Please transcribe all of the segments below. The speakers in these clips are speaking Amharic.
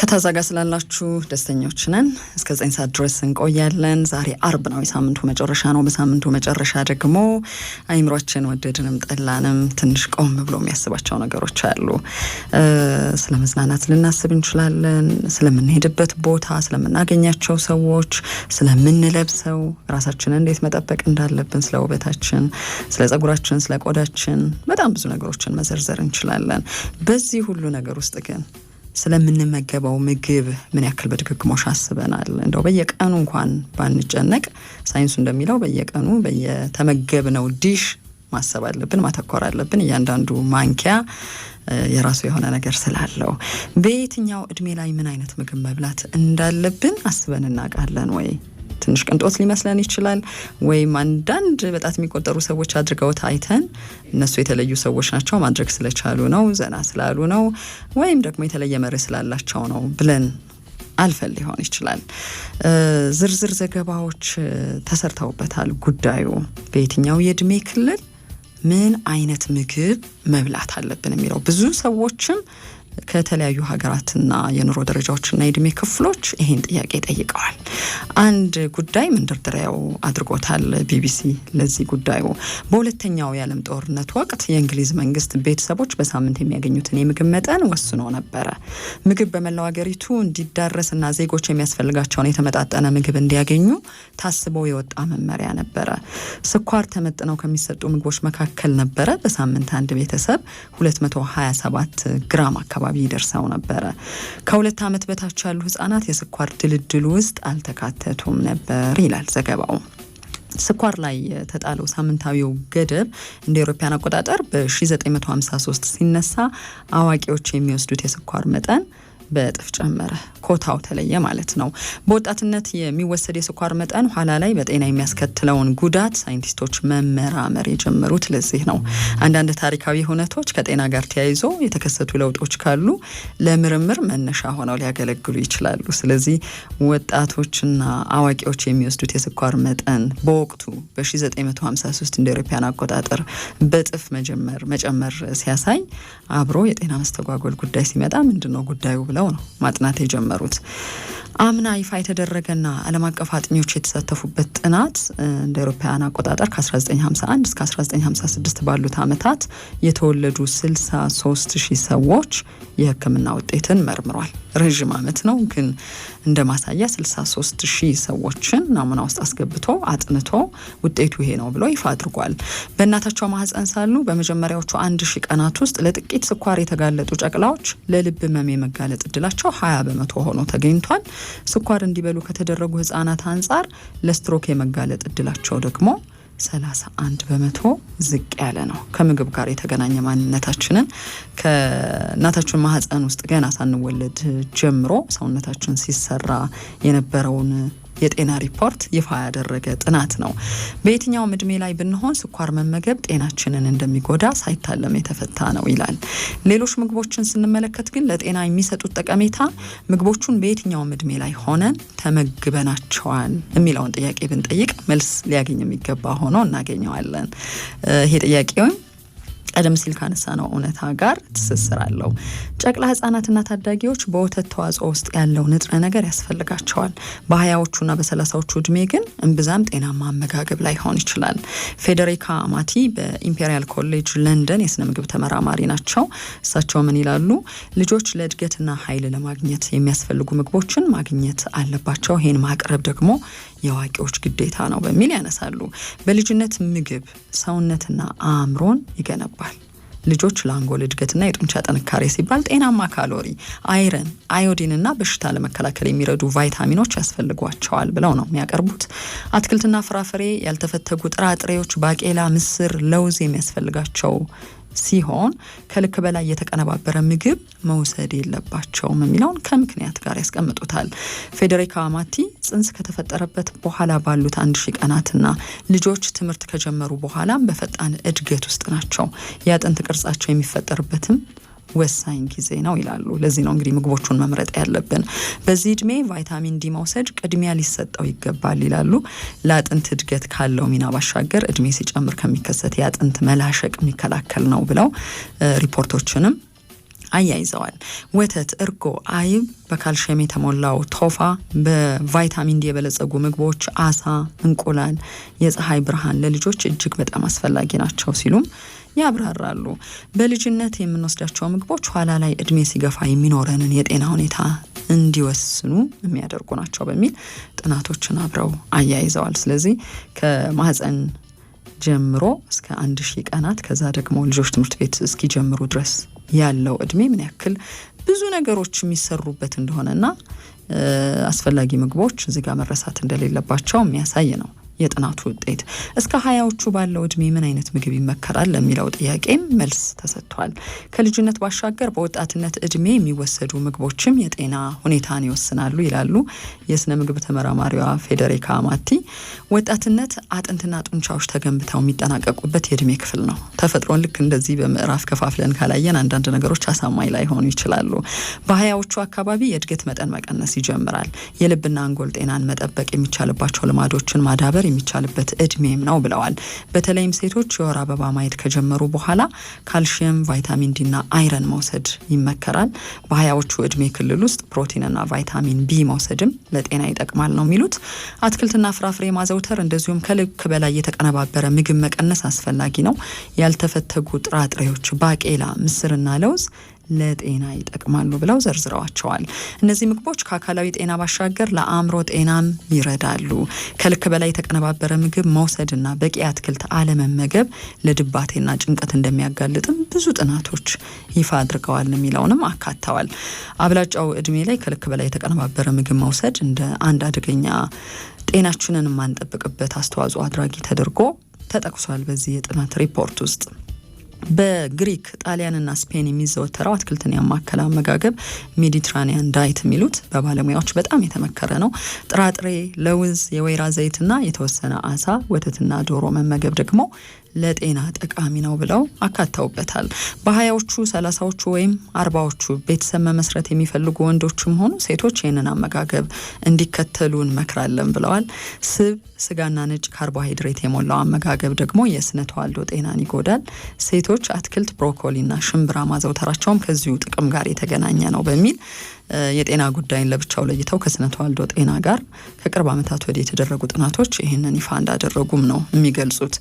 ከታዛ ጋር ስላላችሁ ደስተኞች ነን። እስከ 9 ሰዓት ድረስ እንቆያለን። ዛሬ አርብ ነው፣ የሳምንቱ መጨረሻ ነው። በሳምንቱ መጨረሻ ደግሞ አይምሮአችን ወደድንም ጠላንም ትንሽ ቆም ብሎ የሚያስባቸው ነገሮች አሉ። ስለ መዝናናት ልናስብ እንችላለን። ስለምንሄድበት ቦታ፣ ስለምናገኛቸው ሰዎች፣ ስለምንለብሰው፣ ራሳችንን እንዴት መጠበቅ እንዳለብን፣ ስለ ውበታችን፣ ስለ ጸጉራችን፣ ስለ ቆዳችን በጣም ብዙ ነገሮችን መዘርዘር እንችላለን። በዚህ ሁሉ ነገር ውስጥ ግን ስለምንመገበው ምግብ ምን ያክል በድግግሞሽ አስበናል? እንደው በየቀኑ እንኳን ባንጨነቅ ሳይንሱ እንደሚለው በየቀኑ በየተመገብነው ዲሽ ማሰብ አለብን፣ ማተኮር አለብን። እያንዳንዱ ማንኪያ የራሱ የሆነ ነገር ስላለው በየትኛው እድሜ ላይ ምን አይነት ምግብ መብላት እንዳለብን አስበን እናውቃለን ወይ? ትንሽ ቅንጦት ሊመስለን ይችላል፣ ወይም አንዳንድ በጣት የሚቆጠሩ ሰዎች አድርገውት አይተን እነሱ የተለዩ ሰዎች ናቸው ማድረግ ስለቻሉ ነው፣ ዘና ስላሉ ነው፣ ወይም ደግሞ የተለየ መርህ ስላላቸው ነው ብለን አልፈን ሊሆን ይችላል። ዝርዝር ዘገባዎች ተሰርተውበታል ጉዳዩ በየትኛው የእድሜ ክልል ምን አይነት ምግብ መብላት አለብን የሚለው። ብዙ ሰዎችም ከተለያዩ ሀገራትና የኑሮ ደረጃዎችና የእድሜ ክፍሎች ይሄን ጥያቄ ጠይቀዋል። አንድ ጉዳይ መንደርደሪያው አድርጎታል ቢቢሲ ለዚህ ጉዳዩ። በሁለተኛው የዓለም ጦርነት ወቅት የእንግሊዝ መንግስት ቤተሰቦች በሳምንት የሚያገኙትን የምግብ መጠን ወስኖ ነበረ። ምግብ በመላው ሀገሪቱ እንዲዳረስና ዜጎች የሚያስፈልጋቸውን የተመጣጠነ ምግብ እንዲያገኙ ታስቦ የወጣ መመሪያ ነበረ። ስኳር ተመጥነው ከሚሰጡ ምግቦች መካከል ነበረ በሳምንት አንድ ቤተሰብ 227 ግራም አካባቢ ይደርሰው ነበረ። ከ2 ዓመት በታች ያሉ ህጻናት የስኳር ድልድል ውስጥ አልተካተቱም ነበር ይላል ዘገባው። ስኳር ላይ የተጣለው ሳምንታዊው ገደብ እንደ አውሮፓውያን አቆጣጠር በ1953 ሲነሳ አዋቂዎች የሚወስዱት የስኳር መጠን በእጥፍ ጨመረ። ኮታው ተለየ ማለት ነው። በወጣትነት የሚወሰድ የስኳር መጠን ኋላ ላይ በጤና የሚያስከትለውን ጉዳት ሳይንቲስቶች መመራመር የጀመሩት ለዚህ ነው። አንዳንድ ታሪካዊ ሁነቶች ከጤና ጋር ተያይዞ የተከሰቱ ለውጦች ካሉ ለምርምር መነሻ ሆነው ሊያገለግሉ ይችላሉ። ስለዚህ ወጣቶችና አዋቂዎች የሚወስዱት የስኳር መጠን በወቅቱ በ1953 እንደ አውሮፓውያን አቆጣጠር በእጥፍ መጨመር ሲያሳይ አብሮ የጤና መስተጓጎል ጉዳይ ሲመጣ ምንድነው ጉዳዩ ብለው ነው ማጥናት የጀመሩት። አምና ይፋ የተደረገና ዓለም አቀፍ አጥኚዎች የተሳተፉበት ጥናት እንደ አውሮፓውያን አቆጣጠር ከ1951 እስከ 1956 ባሉት ዓመታት የተወለዱ 63000 ሰዎች የሕክምና ውጤትን መርምሯል። ረጅም ዓመት ነው፣ ግን እንደ ማሳያ 63000 ሰዎችን ናሙና ውስጥ አስገብቶ አጥንቶ ውጤቱ ይሄ ነው ብሎ ይፋ አድርጓል። በእናታቸው ማህፀን ሳሉ በመጀመሪያዎቹ 1000 ቀናት ውስጥ ለጥቂት ስኳር የተጋለጡ ጨቅላዎች ለልብ ህመም የመጋለጥ እድላቸው 20% ሆኖ ተገኝቷል። ስኳር እንዲበሉ ከተደረጉ ህጻናት አንጻር ለስትሮክ የመጋለጥ እድላቸው ደግሞ 31% ዝቅ ያለ ነው። ከምግብ ጋር የተገናኘ ማንነታችንን ከእናታችን ማህፀን ውስጥ ገና ሳንወለድ ጀምሮ ሰውነታችን ሲሰራ የነበረውን የጤና ሪፖርት ይፋ ያደረገ ጥናት ነው። በየትኛውም እድሜ ላይ ብንሆን ስኳር መመገብ ጤናችንን እንደሚጎዳ ሳይታለም የተፈታ ነው ይላል። ሌሎች ምግቦችን ስንመለከት ግን ለጤና የሚሰጡት ጠቀሜታ ምግቦቹን በየትኛውም እድሜ ላይ ሆነን ተመግበናቸዋል የሚለውን ጥያቄ ብንጠይቅ መልስ ሊያገኝ የሚገባ ሆኖ እናገኘዋለን። ይሄ ጥያቄውም ቀደም ሲል ካነሳ ነው እውነታ ጋር ትስስር አለው። ጨቅላ ህጻናትና ታዳጊዎች በወተት ተዋጽኦ ውስጥ ያለው ንጥረ ነገር ያስፈልጋቸዋል። በ20ዎቹና በ30ዎቹ እድሜ ግን እምብዛም ጤናማ አመጋገብ ላይ ሆን ይችላል። ፌዴሪካ አማቲ በኢምፔሪያል ኮሌጅ ለንደን የስነ ምግብ ተመራማሪ ናቸው። እሳቸው ምን ይላሉ? ልጆች ለእድገትና ኃይል ለማግኘት የሚያስፈልጉ ምግቦችን ማግኘት አለባቸው። ይሄን ማቅረብ ደግሞ የአዋቂዎች ግዴታ ነው በሚል ያነሳሉ። በልጅነት ምግብ ሰውነትና አእምሮን ይገነባል። ልጆች ለአንጎል እድገትና የጡንቻ ጥንካሬ ሲባል ጤናማ ካሎሪ፣ አይረን፣ አዮዲንና በሽታ ለመከላከል የሚረዱ ቫይታሚኖች ያስፈልጓቸዋል ብለው ነው የሚያቀርቡት። አትክልትና ፍራፍሬ፣ ያልተፈተጉ ጥራጥሬዎች፣ ባቄላ፣ ምስር፣ ለውዝ የሚያስፈልጋቸው ሲሆን ከልክ በላይ የተቀነባበረ ምግብ መውሰድ የለባቸውም የሚለውን ከምክንያት ጋር ያስቀምጡታል። ፌዴሪካ አማቲ ጽንስ ከተፈጠረበት በኋላ ባሉት 1000 ቀናትና ልጆች ትምህርት ከጀመሩ በኋላ በፈጣን እድገት ውስጥ ናቸው። የአጥንት ቅርጻቸው የሚፈጠርበትም ወሳኝ ጊዜ ነው ይላሉ። ለዚህ ነው እንግዲህ ምግቦቹን መምረጥ ያለብን። በዚህ እድሜ ቫይታሚን ዲ መውሰድ ቅድሚያ ሊሰጠው ይገባል ይላሉ። ለአጥንት እድገት ካለው ሚና ባሻገር እድሜ ሲጨምር ከሚከሰት የአጥንት መላሸቅ የሚከላከል ነው ብለው ሪፖርቶችንም አያይዘዋል። ወተት፣ እርጎ፣ አይብ፣ በካልሽየም የተሞላው ቶፋ፣ በቫይታሚን ዲ የበለጸጉ ምግቦች፣ አሳ፣ እንቁላል፣ የፀሐይ ብርሃን ለልጆች እጅግ በጣም አስፈላጊ ናቸው ሲሉም ያብራራሉ። በልጅነት የምንወስዳቸው ምግቦች ኋላ ላይ እድሜ ሲገፋ የሚኖረንን የጤና ሁኔታ እንዲወስኑ የሚያደርጉ ናቸው በሚል ጥናቶችን አብረው አያይዘዋል። ስለዚህ ከማህፀን ጀምሮ እስከ 1000 ቀናት ከዛ ደግሞ ልጆች ትምህርት ቤት እስኪጀምሩ ድረስ ያለው እድሜ ምን ያክል ብዙ ነገሮች የሚሰሩበት እንደሆነና አስፈላጊ ምግቦች እዚህ ጋር መረሳት እንደሌለባቸው የሚያሳይ ነው የጥናቱ ውጤት። እስከ 20ዎቹ ባለው እድሜ ምን አይነት ምግብ ይመከራል ለሚለው ጥያቄም መልስ ተሰጥቷል። ከልጅነት ባሻገር በወጣትነት እድሜ የሚወሰዱ ምግቦችም የጤና ሁኔታን ይወስናሉ ይላሉ የስነ ምግብ ተመራማሪዋ ፌዴሪካ ማቲ። ወጣትነት አጥንትና ጡንቻዎች ተገንብተው የሚጠናቀቁበት የእድሜ ክፍል ነው። ተፈጥሮን ልክ እንደዚህ በምዕራፍ ከፋፍለን ካላየን አንዳንድ ነገሮች አሳማኝ ላይሆኑ ይችላሉ። በ20ዎቹ አካባቢ የእድገት መጠን መቀነስ ይጀምራል። የልብና አንጎል ጤናን መጠበቅ የሚቻልባቸው ልማዶችን ማዳበር የሚቻልበት እድሜም ነው ብለዋል። በተለይም ሴቶች የወር አበባ ማየት ከጀመሩ በኋላ ካልሽየም፣ ቫይታሚን ዲና አይረን መውሰድ ይመከራል። በ20ዎቹ እድሜ ክልል ውስጥ ፕሮቲንና ቫይታሚን ቢ መውሰድም ለጤና ይጠቅማል ነው የሚሉት። አትክልትና ፍራፍሬ ማዘውተር እንደዚሁም ከልክ በላይ የተቀነባበረ ምግብ መቀነስ አስፈላጊ ነው። ያልተፈተጉ ጥራጥሬዎች፣ ባቄላ፣ ምስርና ለውዝ ለጤና ይጠቅማሉ ብለው ዘርዝረዋቸዋል። እነዚህ ምግቦች ከአካላዊ ጤና ባሻገር ለአእምሮ ጤናም ይረዳሉ። ከልክ በላይ የተቀነባበረ ምግብ መውሰድና በቂ አትክልት አለመመገብ ለድባቴና ጭንቀት እንደሚያጋልጥም ብዙ ጥናቶች ይፋ አድርገዋል የሚለውንም አካተዋል። አብላጫው እድሜ ላይ ከልክ በላይ የተቀነባበረ ምግብ መውሰድ እንደ አንድ አደገኛ ጤናችንን የማንጠብቅበት አስተዋጽኦ አድራጊ ተደርጎ ተጠቅሷል በዚህ የጥናት ሪፖርት ውስጥ። በግሪክ ጣሊያንና ስፔን የሚዘወተረው አትክልትን ያማከለ አመጋገብ ሜዲትራኒያን ዳይት የሚሉት በባለሙያዎች በጣም የተመከረ ነው። ጥራጥሬ፣ ለውዝ፣ የወይራ ዘይትና የተወሰነ አሳ፣ ወተትና ዶሮ መመገብ ደግሞ ለጤና ጠቃሚ ነው ብለው አካተውበታል። በ20ዎቹ 30ዎቹ ወይም 40ዎቹ ቤተሰብ መመስረት የሚፈልጉ ወንዶችም ሆኑ ሴቶች ይህንን አመጋገብ እንዲከተሉ እንመክራለን ብለዋል። ስብ፣ ስጋና ነጭ ካርቦሃይድሬት የሞላው አመጋገብ ደግሞ የስነ ተዋልዶ ጤናን ይጎዳል። ሴቶች አትክልት፣ ብሮኮሊና ሽምብራ ማዘውተራቸውም ከዚሁ ጥቅም ጋር የተገናኘ ነው በሚል የጤና ጉዳይን ለብቻው ለይተው ከስነ ተዋልዶ ጤና ጋር ከቅርብ ዓመታት ወዲህ የተደረጉ ጥናቶች ይህንን ይፋ እንዳደረጉም ነው የሚገልጹት።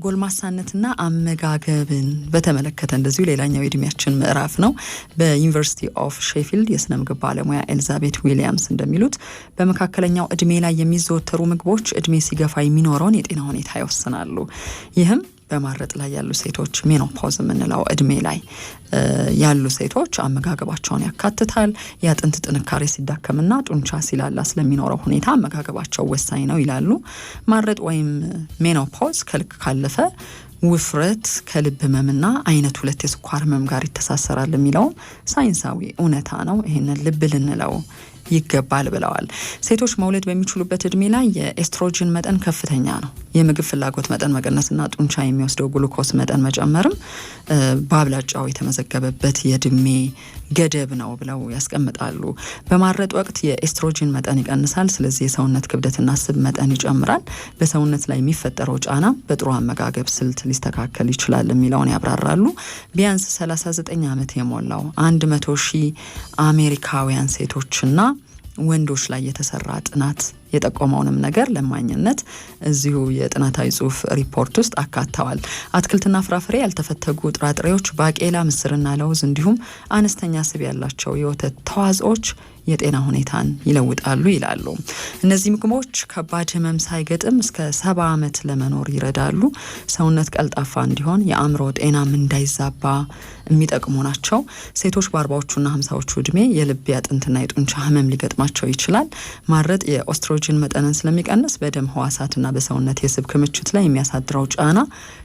ጎልማሳነትና አመጋገብን በተመለከተ እንደዚሁ ሌላኛው የእድሜያችን ምዕራፍ ነው። በዩኒቨርሲቲ ኦፍ ሼፊልድ የስነ ምግብ ባለሙያ ኤልዛቤት ዊሊያምስ እንደሚሉት በመካከለኛው እድሜ ላይ የሚዘወተሩ ምግቦች እድሜ ሲገፋ የሚኖረውን የጤና ሁኔታ ይወስናሉ። ይህም በማረጥ ላይ ያሉ ሴቶች ሜኖፖዝ የምንለው እድሜ ላይ ያሉ ሴቶች አመጋገባቸውን ያካትታል። የአጥንት ጥንካሬ ሲዳከምና ጡንቻ ሲላላ ስለሚኖረው ሁኔታ አመጋገባቸው ወሳኝ ነው ይላሉ። ማረጥ ወይም ሜኖፖዝ ከልክ ካለፈ ውፍረት ከልብ ህመምና አይነት 2 የስኳር ህመም ጋር ይተሳሰራል የሚለውም ሳይንሳዊ እውነታ ነው። ይህንን ልብ ልንለው ይገባል ብለዋል። ሴቶች መውለድ በሚችሉበት እድሜ ላይ የኤስትሮጅን መጠን ከፍተኛ ነው። የምግብ ፍላጎት መጠን መቀነስና ጡንቻ የሚወስደው ግሉኮስ መጠን መጨመርም በአብላጫው የተመዘገበበት የእድሜ ገደብ ነው ብለው ያስቀምጣሉ። በማረጥ ወቅት የኤስትሮጅን መጠን ይቀንሳል። ስለዚህ የሰውነት ክብደትና ስብ መጠን ይጨምራል። በሰውነት ላይ የሚፈጠረው ጫና በጥሩ አመጋገብ ስልት ሊስተካከል ይችላል የሚለውን ያብራራሉ። ቢያንስ 39 ዓመት የሞላው 100,000 አሜሪካውያን ሴቶችና ወንዶች ላይ የተሰራ ጥናት የጠቆመውንም ነገር ለማኝነት እዚሁ የጥናታዊ ጽሑፍ ሪፖርት ውስጥ አካተዋል። አትክልትና ፍራፍሬ፣ ያልተፈተጉ ጥራጥሬዎች፣ ባቄላ፣ ምስርና ለውዝ እንዲሁም አነስተኛ ስብ ያላቸው የወተት ተዋጽኦች የጤና ሁኔታን ይለውጣሉ ይላሉ። እነዚህ ምግቦች ከባድ ህመም ሳይገጥም እስከ 70 ዓመት ለመኖር ይረዳሉ። ሰውነት ቀልጣፋ እንዲሆን፣ የአእምሮ ጤናም እንዳይዛባ የሚጠቅሙ ናቸው። ሴቶች በ40ዎቹና 50ዎቹ እድሜ የልብ የአጥንትና የጡንቻ ህመም ሊገጥማቸው ይችላል። ማረጥ የኦስትሮጅን መጠንን ስለሚቀንስ በደም ህዋሳትና በሰውነት የስብ ክምችት ላይ የሚያሳድረው ጫና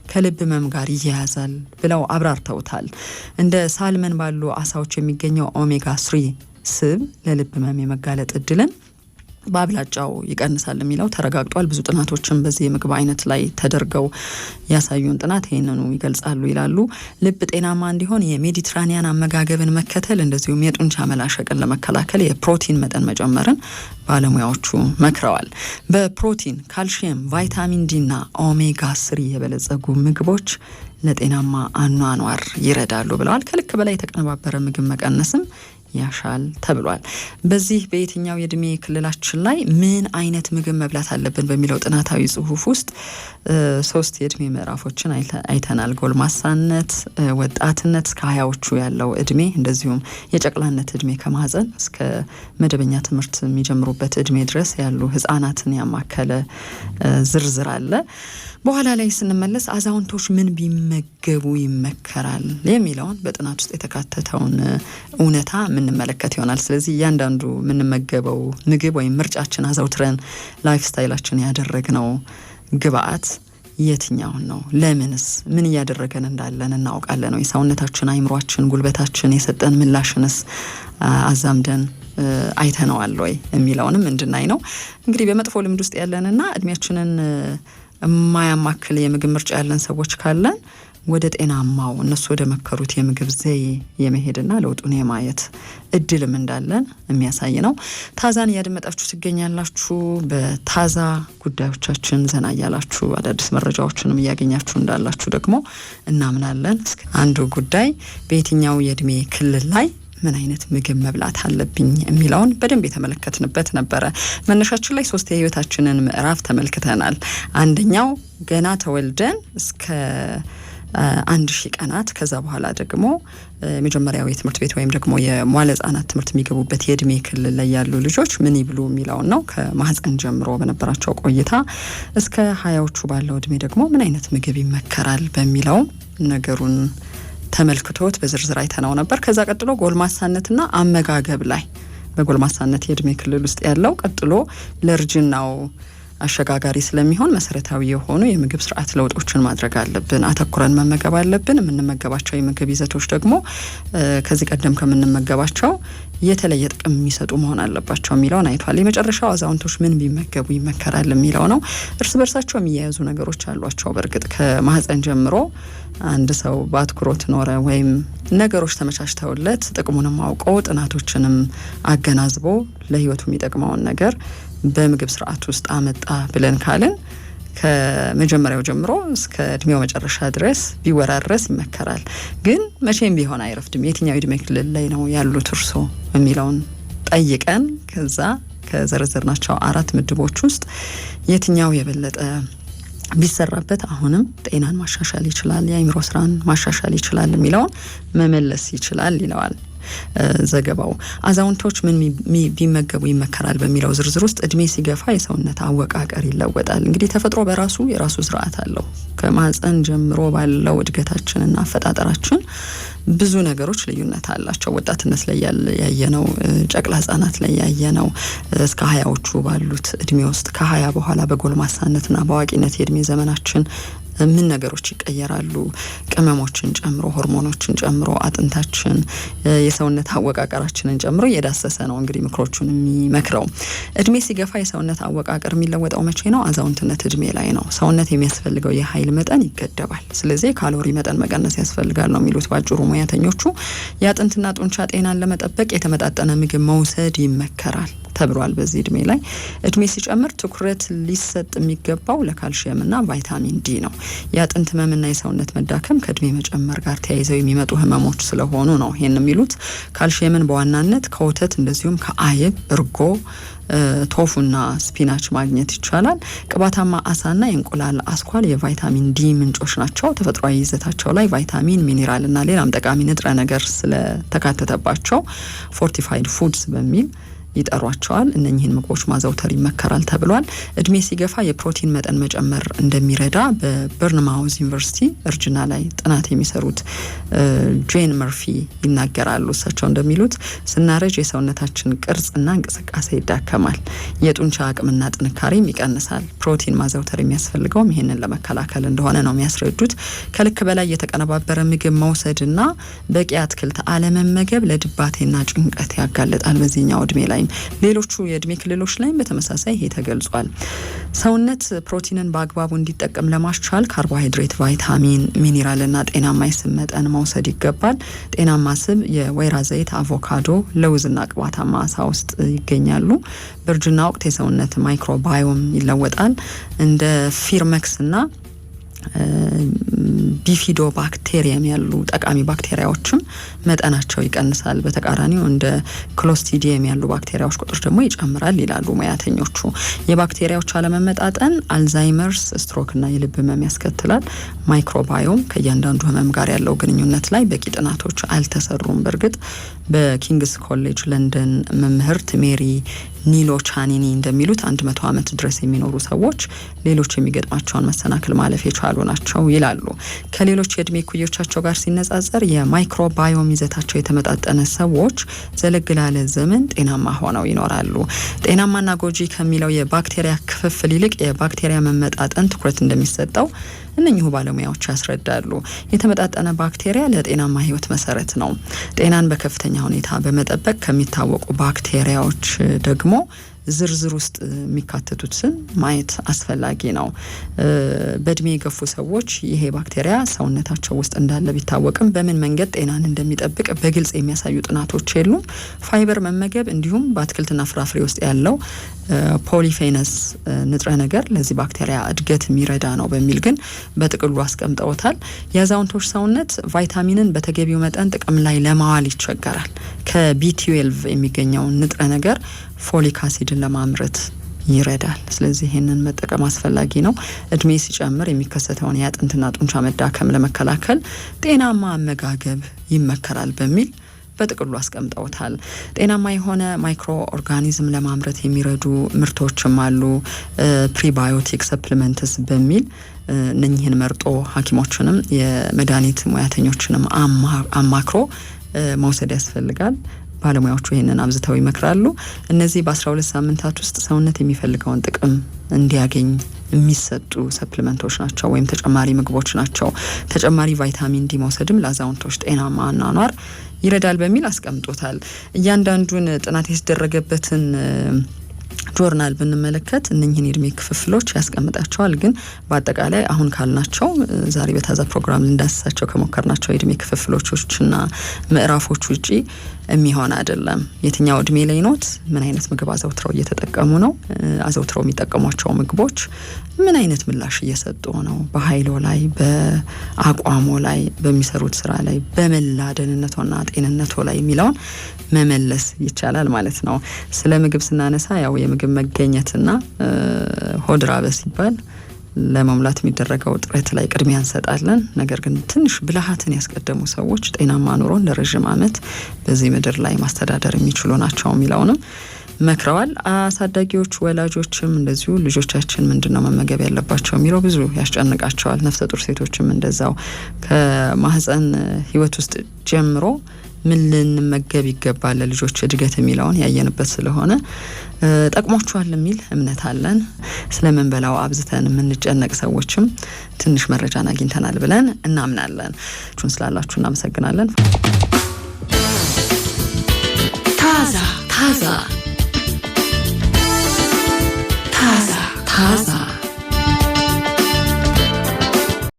ከልብ ህመም ጋር ይያያዛል ብለው አብራርተውታል። እንደ ሳልመን ባሉ አሳዎች የሚገኘው ኦሜጋ 3 ስብ ለልብ ህመም የመጋለጥ እድልን በአብላጫው ይቀንሳል የሚለው ተረጋግጧል። ብዙ ጥናቶችም በዚህ የምግብ አይነት ላይ ተደርገው ያሳዩን ጥናት ይሄንኑ ይገልጻሉ ይላሉ። ልብ ጤናማ እንዲሆን የሜዲትራኒያን አመጋገብን መከተል እንደዚሁም የጡንቻ መላሸቅን ለመከላከል የፕሮቲን መጠን መጨመርን ባለሙያዎቹ መክረዋል። በፕሮቲን ካልሲየም፣ ቫይታሚን ዲ እና ኦሜጋ 3 የበለጸጉ ምግቦች ለጤናማ አኗኗር ይረዳሉ ብለዋል። ከልክ በላይ የተቀነባበረ ምግብ መቀነስም ያሻል ተብሏል። በዚህ በየትኛው የእድሜ ክልላችን ላይ ምን አይነት ምግብ መብላት አለብን በሚለው ጥናታዊ ጽሁፍ ውስጥ 3 የእድሜ ምዕራፎችን አይተናል። ጎልማሳነት፣ ወጣትነት እስከ 20ዎቹ ያለው እድሜ፣ እንደዚሁም የጨቅላነት እድሜ ከማህፀን እስከ መደበኛ ትምህርት የሚጀምሩበት እድሜ ድረስ ያሉ ህጻናትን ያማከለ ዝርዝር አለ። በኋላ ላይ ስንመለስ አዛውንቶች ምን ቢመገቡ ይመከራል የሚለውን በጥናት ውስጥ የተካተተውን እውነታ የምንመለከት ይሆናል። ስለዚህ እያንዳንዱ የምንመገበው ምግብ ወይም ምርጫችን አዘውትረን ላይፍ ስታይላችን ያደረግነው ግብአት የትኛውን ነው? ለምንስ? ምን እያደረገን እንዳለን እናውቃለን ነው? የሰውነታችን፣ አይምሯችን፣ ጉልበታችን የሰጠን ምላሽንስ አዛምደን አይተነዋል ወይ የሚለውንም እንድናይ ነው። እንግዲህ በመጥፎ ልምድ ውስጥ ያለንና እድሜያችንን የማያማክል የምግብ ምርጫ ያለን ሰዎች ካለን ወደ ጤናማው እነሱ ወደ መከሩት የምግብ ዘዬ የመሄድና ለውጡን የማየት እድልም እንዳለን የሚያሳይ ነው። ታዛን እያደመጣችሁ ትገኛላችሁ። በታዛ ጉዳዮቻችን ዘና እያላችሁ አዳዲስ መረጃዎችንም እያገኛችሁ እንዳላችሁ ደግሞ እናምናለን። አንዱ ጉዳይ በየትኛው የእድሜ ክልል ላይ ምን አይነት ምግብ መብላት አለብኝ የሚለውን በደንብ የተመለከትንበት ነበረ። መነሻችን ላይ 3 የህይወታችንን ምዕራፍ ተመልክተናል። አንደኛው ገና ተወልደን እስከ 1000 ቀናት፣ ከዛ በኋላ ደግሞ መጀመሪያው የትምህርት ቤት ወይም ደግሞ የሟለ ህጻናት ትምህርት የሚገቡበት የእድሜ ክልል ላይ ያሉ ልጆች ምን ይብሉ የሚለውን ነው። ከማህፀን ጀምሮ በነበራቸው ቆይታ እስከ 20ዎቹ ባለው እድሜ ደግሞ ምን አይነት ምግብ ይመከራል በሚለው ነገሩን ተመልክቶት በዝርዝር አይተናው ነበር። ከዛ ቀጥሎ ጎልማሳነትና አመጋገብ ላይ በጎልማሳነት የእድሜ ክልል ውስጥ ያለው ቀጥሎ ለእርጅናው አሸጋጋሪ ስለሚሆን መሰረታዊ የሆኑ የምግብ ስርዓት ለውጦችን ማድረግ አለብን። አተኩረን መመገብ አለብን። የምንመገባቸው የምግብ ይዘቶች ደግሞ ከዚህ ቀደም ከምንመገባቸው የተለየ ጥቅም የሚሰጡ መሆን አለባቸው የሚለውን አይቷል። የመጨረሻው አዛውንቶች ምን ቢመገቡ ይመከራል የሚለው ነው። እርስ በርሳቸው የሚያያዙ ነገሮች አሏቸው። በእርግጥ ከማህፀን ጀምሮ አንድ ሰው በአትኩሮት ኖረ ወይም ነገሮች ተመቻችተውለት ጥቅሙንም አውቆ ጥናቶችንም አገናዝቦ ለህይወቱ የሚጠቅመውን ነገር በምግብ ስርዓት ውስጥ አመጣ ብለን ካልን ከመጀመሪያው ጀምሮ እስከ እድሜው መጨረሻ ድረስ ቢወራረስ ይመከራል። ግን መቼም ቢሆን አይረፍድም። የትኛው እድሜ ክልል ላይ ነው ያሉት እርሶ የሚለውን ጠይቀን ከዛ ከዘረዘርናቸው 4 ምድቦች ውስጥ የትኛው የበለጠ ቢሰራበት አሁንም ጤናን ማሻሻል ይችላል፣ የአይምሮ ስራን ማሻሻል ይችላል የሚለውን መመለስ ይችላል ይለዋል ዘገባው። አዛውንቶች ምን ቢመገቡ ይመከራል በሚለው ዝርዝር ውስጥ እድሜ ሲገፋ የሰውነት አወቃቀር ይለወጣል። እንግዲህ ተፈጥሮ በራሱ የራሱ ስርዓት አለው። ከማህፀን ጀምሮ ባለው እድገታችንና አፈጣጠራችን ብዙ ነገሮች ልዩነት አላቸው። ወጣትነት ላይ ያየነው፣ ጨቅላ ህጻናት ላይ ያየነው፣ እስከ 20ዎቹ ባሉት እድሜ ውስጥ ከ20 በኋላ በጎልማሳነትና በአዋቂነት የእድሜ ዘመናችን ምን ነገሮች ይቀየራሉ? ቅመሞችን ጨምሮ፣ ሆርሞኖችን ጨምሮ፣ አጥንታችን፣ የሰውነት አወቃቀራችንን ጨምሮ እየዳሰሰ ነው እንግዲህ ምክሮቹን የሚመክረው። እድሜ ሲገፋ የሰውነት አወቃቀር የሚለወጠው መቼ ነው? አዛውንትነት እድሜ ላይ ነው። ሰውነት የሚያስፈልገው የኃይል መጠን ይገደባል። ስለዚህ ካሎሪ መጠን መቀነስ ያስፈልጋል ነው የሚሉት ባጭሩ ሙያተኞቹ። የአጥንትና ጡንቻ ጤናን ለመጠበቅ የተመጣጠነ ምግብ መውሰድ ይመከራል ተብሏል። በዚህ እድሜ ላይ እድሜ ሲጨምር ትኩረት ሊሰጥ የሚገባው ለካልሲየምና ቫይታሚን ዲ ነው። የአጥንት ህመምና የሰውነት መዳከም ከእድሜ መጨመር ጋር ተያይዘው የሚመጡ ህመሞች ስለሆኑ ነው ይሄን የሚሉት። ካልሲየምን በዋናነት ከወተት እንደዚሁም ከአይብ፣ እርጎ፣ ቶፉና ስፒናች ማግኘት ይቻላል። ቅባታማ አሳና የእንቁላል አስኳል የቫይታሚን ዲ ምንጮች ናቸው። ተፈጥሯዊ ይዘታቸው ላይ ቫይታሚን፣ ሚኔራልና ሌላም ጠቃሚ ንጥረ ነገር ስለተካተተባቸው ፎርቲፋይድ ፉድስ በሚል ይጠሯቸዋል። እነኚህን ምግቦች ማዘውተር ይመከራል ተብሏል። እድሜ ሲገፋ የፕሮቲን መጠን መጨመር እንደሚረዳ በበርንማውዝ ዩኒቨርሲቲ እርጅና ላይ ጥናት የሚሰሩት ጄን መርፊ ይናገራሉ። እሳቸው እንደሚሉት ስናረጅ የሰውነታችን ቅርጽና እንቅስቃሴ ይዳከማል፣ የጡንቻ አቅምና ጥንካሬም ይቀንሳል። ፕሮቲን ማዘውተር የሚያስፈልገውም ይህንን ለመከላከል እንደሆነ ነው የሚያስረዱት። ከልክ በላይ የተቀነባበረ ምግብ መውሰድና በቂ አትክልት አለመመገብ ለድባቴና ጭንቀት ያጋልጣል በዚህኛው እድሜ ላይ ሌሎቹ የእድሜ ክልሎች ላይም በተመሳሳይ ይሄ ተገልጿል። ሰውነት ፕሮቲንን በአግባቡ እንዲጠቀም ለማስቻል ካርቦሃይድሬት፣ ቫይታሚን፣ ሚኒራልና ጤናማ የስብ መጠን መውሰድ ይገባል። ጤናማ ስብ የወይራ ዘይት፣ አቮካዶ፣ ለውዝና ቅባታማ አሳ ውስጥ ይገኛሉ። በእርጅና ወቅት የሰውነት ማይክሮባዮም ይለወጣል። እንደ ፊርመክስና ቢፊዶ ባክቴሪየም ያሉ ጠቃሚ ባክቴሪያዎችም መጠናቸው ይቀንሳል። በተቃራኒው እንደ ክሎስትሪዲየም ያሉ ባክቴሪያዎች ቁጥር ደግሞ ይጨምራል ይላሉ ሙያተኞቹ። የባክቴሪያዎች አለመመጣጠን አልዛይመርስ፣ ስትሮክና የልብ ህመም ያስከትላል። ማይክሮባዮም ከእያንዳንዱ ህመም ጋር ያለው ግንኙነት ላይ በቂ ጥናቶች አልተሰሩም። በእርግጥ በኪንግስ ኮሌጅ ለንደን መምህርት ሜሪ ኒሎ ቻኒኒ እንደሚሉት 100 ዓመት ድረስ የሚኖሩ ሰዎች ሌሎች የሚገጥማቸውን መሰናክል ማለፍ የቻሉ ናቸው ይላሉ። ከሌሎች የእድሜ ኩዮቻቸው ጋር ሲነጻጸር የማይክሮባዮም ይዘታቸው የተመጣጠነ ሰዎች ዘለግ ላለ ዘመን ጤናማ ሆነው ይኖራሉ። ጤናማና ጎጂ ከሚለው የባክቴሪያ ክፍፍል ይልቅ የባክቴሪያ መመጣጠን ትኩረት እንደሚሰጠው እነኚሁ ባለሙያዎች ያስረዳሉ። የተመጣጠነ ባክቴሪያ ለጤናማ ህይወት መሰረት ነው። ጤናን በከፍተኛ ሁኔታ በመጠበቅ ከሚታወቁ ባክቴሪያዎች ደግሞ ዝርዝር ውስጥ የሚካተቱትን ማየት አስፈላጊ ነው። በእድሜ የገፉ ሰዎች ይሄ ባክቴሪያ ሰውነታቸው ውስጥ እንዳለ ቢታወቅም በምን መንገድ ጤናን እንደሚጠብቅ በግልጽ የሚያሳዩ ጥናቶች የሉም። ፋይበር መመገብ እንዲሁም በአትክልትና ፍራፍሬ ውስጥ ያለው ፖሊፌነስ ንጥረ ነገር ለዚህ ባክቴሪያ እድገት የሚረዳ ነው በሚል ግን በጥቅሉ አስቀምጠውታል። የአዛውንቶች ሰውነት ቫይታሚንን በተገቢው መጠን ጥቅም ላይ ለማዋል ይቸገራል። ከቢ12 የሚገኘው ንጥረ ነገር ፎሊክ አሲድን ለማምረት ይረዳል። ስለዚህ ይሄንን መጠቀም አስፈላጊ ነው። እድሜ ሲጨምር የሚከሰተውን የአጥንትና ጡንቻ መዳከም ለመከላከል ጤናማ አመጋገብ ይመከራል በሚል በጥቅሉ አስቀምጠውታል። ጤናማ የሆነ ማይክሮ ኦርጋኒዝም ለማምረት የሚረዱ ምርቶችም አሉ። ፕሪባዮቲክ ሰፕሊመንትስ በሚል እነኚህን መርጦ ሐኪሞችንም የመድኃኒት ሙያተኞችንም አማክሮ መውሰድ ያስፈልጋል። ባለሙያዎቹ ይሄንን አብዝተው ይመክራሉ። እነዚህ በ12 ሳምንታት ውስጥ ሰውነት የሚፈልገውን ጥቅም እንዲያገኝ የሚሰጡ ሰፕሊመንቶች ናቸው ወይም ተጨማሪ ምግቦች ናቸው። ተጨማሪ ቫይታሚን ዲ መውሰድም ለአዛውንቶች ጤናማ አኗኗር ይረዳል በሚል አስቀምጦታል። እያንዳንዱን ጥናት የተደረገበትን ጆርናል ብንመለከት እነኚህን የእድሜ ክፍፍሎች ያስቀምጣቸዋል። ግን በአጠቃላይ አሁን ካልናቸው ዛሬ በታዛ ፕሮግራም ልንዳስሳቸው ከሞከርናቸው የእድሜ ክፍፍሎችና ምዕራፎች ውጪ የሚሆን አይደለም። የትኛው እድሜ ላይ ኖት፣ ምን አይነት ምግብ አዘውትረው እየተጠቀሙ ነው፣ አዘውትረው የሚጠቀሟቸው ምግቦች ምን አይነት ምላሽ እየሰጡ ነው፣ በኃይሎ ላይ፣ በአቋሞ ላይ፣ በሚሰሩት ስራ ላይ፣ በመላ ደህንነቶና ጤንነቶ ላይ የሚለውን መመለስ ይቻላል ማለት ነው። ስለ ምግብ ስናነሳ ያው የምግብ መገኘትና ሆድ ራበ ሲባል ለመሙላት የሚደረገው ጥረት ላይ ቅድሚያ እንሰጣለን። ነገር ግን ትንሽ ብልሃትን ያስቀደሙ ሰዎች ጤናማ ኑሮን ለረጅም ዓመት በዚህ ምድር ላይ ማስተዳደር የሚችሉ ናቸው የሚለውንም መክረዋል። አሳዳጊዎች ወላጆችም እንደዚሁ ልጆቻችን ምንድነው መመገብ ያለባቸው የሚለው ብዙ ያስጨንቃቸዋል። ነፍሰ ጡር ሴቶችም እንደዛው ከማህፀን ህይወት ውስጥ ጀምሮ ምን ልንመገብ ይገባል ለልጆች እድገት የሚለውን ያየንበት ስለሆነ ጠቅሟቸዋል የሚል እምነት አለን። ስለምንበላው አብዝተን የምንጨነቅ ሰዎችም ትንሽ መረጃን አግኝተናል ብለን እናምናለን። ቹን ስላላችሁ እናመሰግናለን። ታዛ ታዛ ታዛ ታዛ